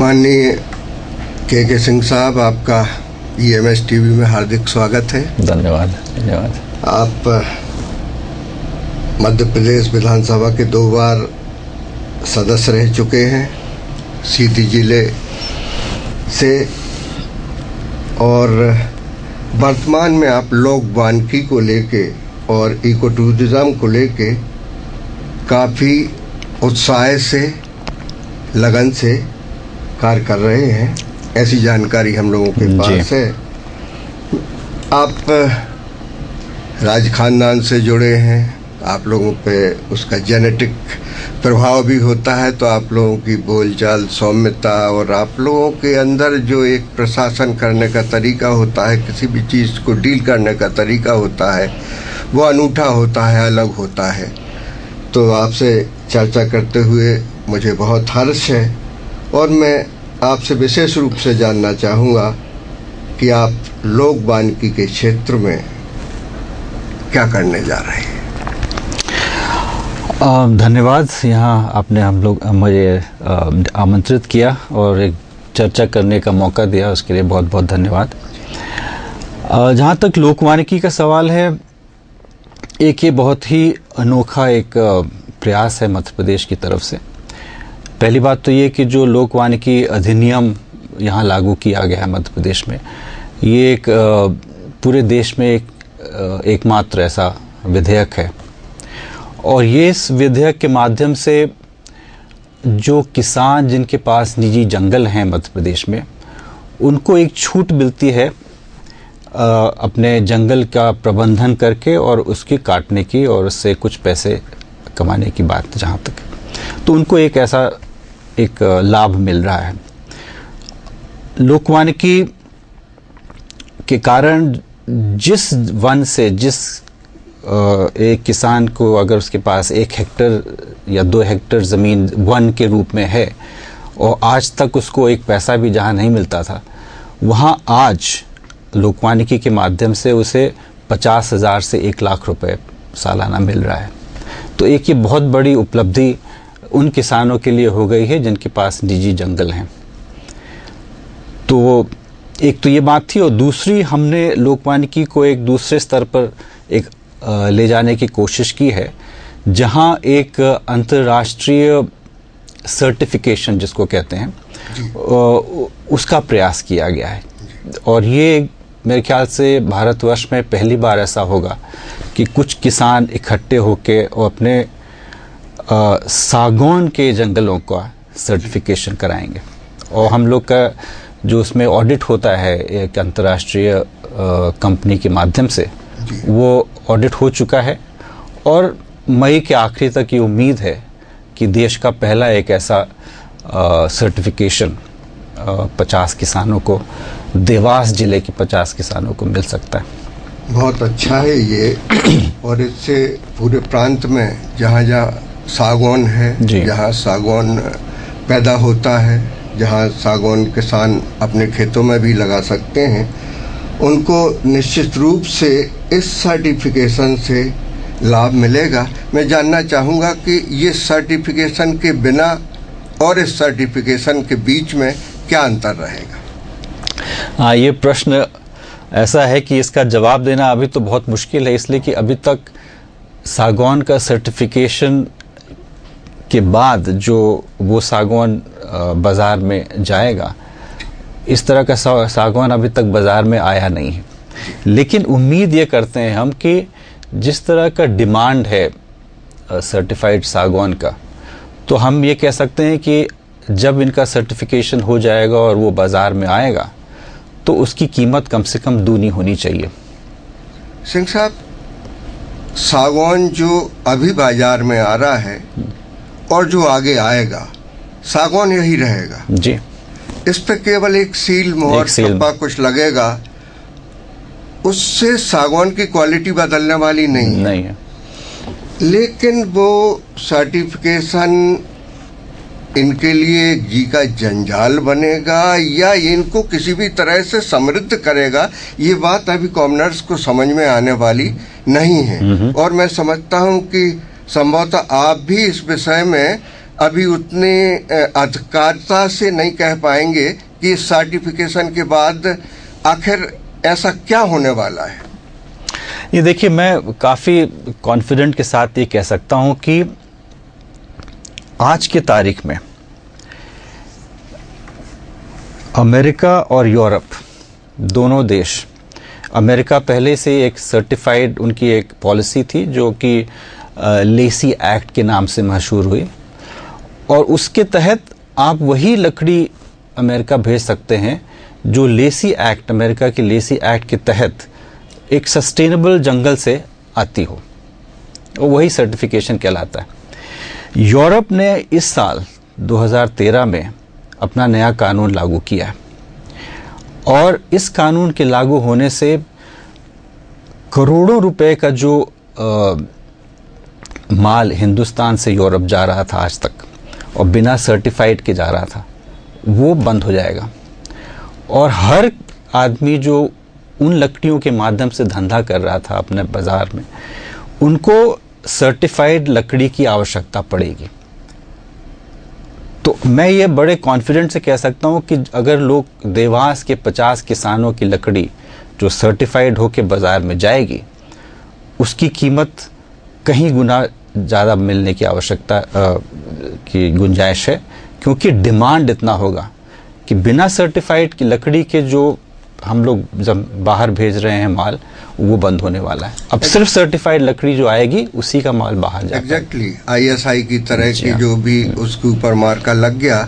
माननीय के सिंह साहब, आपका EMS टीवी में हार्दिक स्वागत है। धन्यवाद धन्यवाद। आप मध्य प्रदेश विधानसभा के 2 बार सदस्य रह चुके हैं सीधी जिले से, और वर्तमान में आप लोक वानिकी को लेके और इको टूरिज्म को लेके काफ़ी उत्साह से, लगन से कार्य कर रहे हैं, ऐसी जानकारी हम लोगों के पास है। आप राज खानदान से जुड़े हैं, आप लोगों पे उसका जेनेटिक प्रभाव भी होता है, तो आप लोगों की बोलचाल, सौम्यता और आप लोगों के अंदर जो एक प्रशासन करने का तरीका होता है, किसी भी चीज़ को डील करने का तरीका होता है, वो अनूठा होता है, अलग होता है। तो आपसे चर्चा करते हुए मुझे बहुत हर्ष है, और मैं आपसे विशेष रूप से जानना चाहूँगा कि आप लोक वानिकी के क्षेत्र में क्या करने जा रहे हैं। धन्यवाद। यहाँ आपने मुझे आमंत्रित किया और एक चर्चा करने का मौका दिया, उसके लिए बहुत बहुत धन्यवाद। जहाँ तक लोक वानिकी का सवाल है, एक ये बहुत ही अनोखा एक प्रयास है मध्य प्रदेश की तरफ से। पहली बात तो ये कि जो लोक वानिकी अधिनियम यहाँ लागू किया गया है मध्य प्रदेश में, ये एक पूरे देश में एकमात्र ऐसा विधेयक है, और ये इस विधेयक के माध्यम से जो किसान जिनके पास निजी जंगल हैं मध्य प्रदेश में, उनको एक छूट मिलती है अपने जंगल का प्रबंधन करके और उसकी काटने की और उससे कुछ पैसे कमाने की बात जहाँ तक, तो उनको एक ऐसा एक लाभ मिल रहा है। लोक वानिकी के कारण जिस वन से एक किसान को अगर उसके पास 1 हेक्टेयर या 2 हेक्टेयर ज़मीन वन के रूप में है और आज तक उसको एक पैसा भी जहाँ नहीं मिलता था, वहाँ आज लोक वानिकी के माध्यम से उसे 50,000 से 1 लाख रुपए सालाना मिल रहा है। तो एक ये बहुत बड़ी उपलब्धि उन किसानों के लिए हो गई है जिनके पास निजी जंगल हैं। तो एक तो ये बात थी, और दूसरी, हमने लोक वानिकी को एक दूसरे स्तर पर एक ले जाने की कोशिश की है, जहां एक अंतर्राष्ट्रीय सर्टिफिकेशन जिसको कहते हैं उसका प्रयास किया गया है। और ये मेरे ख्याल से भारतवर्ष में पहली बार ऐसा होगा कि कुछ किसान इकट्ठे होकर और अपने सागौन के जंगलों का सर्टिफिकेशन कराएंगे, और हम लोग का जो उसमें ऑडिट होता है एक अंतर्राष्ट्रीय कंपनी के माध्यम से, वो ऑडिट हो चुका है, और मई के आखिरी तक ये उम्मीद है कि देश का पहला एक ऐसा सर्टिफिकेशन 50 किसानों को, देवास जिले के 50 किसानों को मिल सकता है। बहुत अच्छा है ये, और इससे पूरे प्रांत में जहाँ जहाँ सागौन है, जहाँ सागौन पैदा होता है, जहाँ सागौन किसान अपने खेतों में भी लगा सकते हैं, उनको निश्चित रूप से इस सर्टिफिकेशन से लाभ मिलेगा। मैं जानना चाहूँगा कि ये सर्टिफिकेशन के बिना और इस सर्टिफिकेशन के बीच में क्या अंतर रहेगा। हाँ, ये प्रश्न ऐसा है कि इसका जवाब देना अभी तो बहुत मुश्किल है, इसलिए कि अभी तक सागौन का सर्टिफिकेशन के बाद जो वो सागौन बाज़ार में जाएगा, इस तरह का सागौन अभी तक बाज़ार में आया नहीं है। लेकिन उम्मीद ये करते हैं हम कि जिस तरह का डिमांड है सर्टिफाइड सागौन का, तो हम ये कह सकते हैं कि जब इनका सर्टिफिकेशन हो जाएगा और वो बाज़ार में आएगा, तो उसकी कीमत कम से कम दूनी होनी चाहिए। सिंह साहब, सागौन जो अभी बाज़ार में आ रहा है और जो आगे आएगा, सागौन यही रहेगा जी। इस पे केवल एक सील मोहर छप्पा कुछ लगेगा, उससे सागौन की क्वालिटी बदलने वाली नहीं है। लेकिन वो सर्टिफिकेशन इनके लिए जी का जंजाल बनेगा या इनको किसी भी तरह से समृद्ध करेगा, ये बात अभी कॉमनर्स को समझ में आने वाली नहीं है। और मैं समझता हूँ कि संभवतः आप भी इस विषय में अभी उतने अधिकारता से नहीं कह पाएंगे कि इस सर्टिफिकेशन के बाद आखिर ऐसा क्या होने वाला है। ये देखिए, मैं काफ़ी कॉन्फिडेंट के साथ ये कह सकता हूँ कि आज की तारीख में अमेरिका और यूरोप दोनों देश, अमेरिका पहले से एक सर्टिफाइड उनकी एक पॉलिसी थी जो कि लेसी एक्ट के नाम से मशहूर हुई, और उसके तहत आप वही लकड़ी अमेरिका भेज सकते हैं जो लेसी एक्ट, अमेरिका की लेसी एक्ट के तहत एक सस्टेनेबल जंगल से आती हो, और वही सर्टिफिकेशन कहलाता है। यूरोप ने इस साल 2013 में अपना नया कानून लागू किया है, और इस कानून के लागू होने से करोड़ों रुपए का जो माल हिंदुस्तान से यूरोप जा रहा था आज तक और बिना सर्टिफाइड के जा रहा था, वो बंद हो जाएगा। और हर आदमी जो उन लकड़ियों के माध्यम से धंधा कर रहा था अपने बाजार में, उनको सर्टिफाइड लकड़ी की आवश्यकता पड़ेगी। तो मैं ये बड़े कॉन्फिडेंट से कह सकता हूँ कि अगर लोग देवास के 50 किसानों की लकड़ी जो सर्टिफाइड होकर बाज़ार में जाएगी, उसकी कीमत कहीं गुना ज़्यादा मिलने की आवश्यकता की गुंजाइश है, क्योंकि डिमांड इतना होगा कि बिना सर्टिफाइड की लकड़ी के जो हम लोग जब बाहर भेज रहे हैं माल, वो बंद होने वाला है। अब सिर्फ सर्टिफाइड लकड़ी जो आएगी उसी का माल बाहर जाएगा। एग्जैक्टली ISI की तरह की जो भी उसके ऊपर मार्का लग गया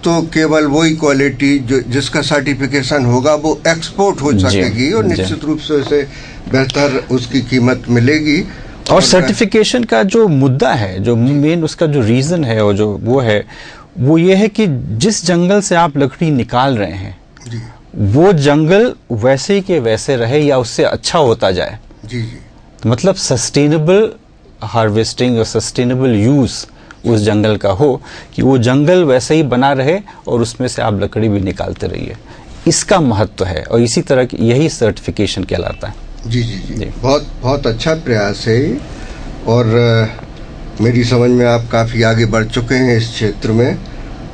तो केवल वही क्वालिटी जो जिसका सर्टिफिकेशन होगा वो एक्सपोर्ट हो सकेगी और निश्चित रूप से उसे बेहतर उसकी कीमत मिलेगी। और सर्टिफिकेशन का जो मुद्दा है, जो मेन उसका जो रीज़न है और जो वो है, वो ये है कि जिस जंगल से आप लकड़ी निकाल रहे हैं वो जंगल वैसे ही के वैसे रहे या उससे अच्छा होता जाए। जी। तो मतलब सस्टेनेबल हार्वेस्टिंग और सस्टेनेबल यूज़ उस जंगल का हो, कि वो जंगल वैसे ही बना रहे और उसमें से आप लकड़ी भी निकालते रहिए। इसका महत्व है, और इसी तरह की यही सर्टिफिकेशन कहलाता है। जी। बहुत बहुत अच्छा प्रयास है, और मेरी समझ में आप काफ़ी आगे बढ़ चुके हैं इस क्षेत्र में,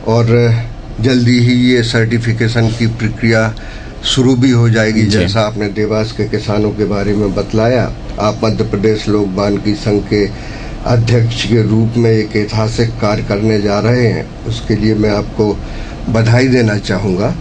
और जल्दी ही ये सर्टिफिकेशन की प्रक्रिया शुरू भी हो जाएगी। जैसा आपने देवास के किसानों के बारे में बतलाया, आप मध्य प्रदेश लोक वानिकी संघ के अध्यक्ष के रूप में एक ऐतिहासिक कार्य करने जा रहे हैं, उसके लिए मैं आपको बधाई देना चाहूँगा।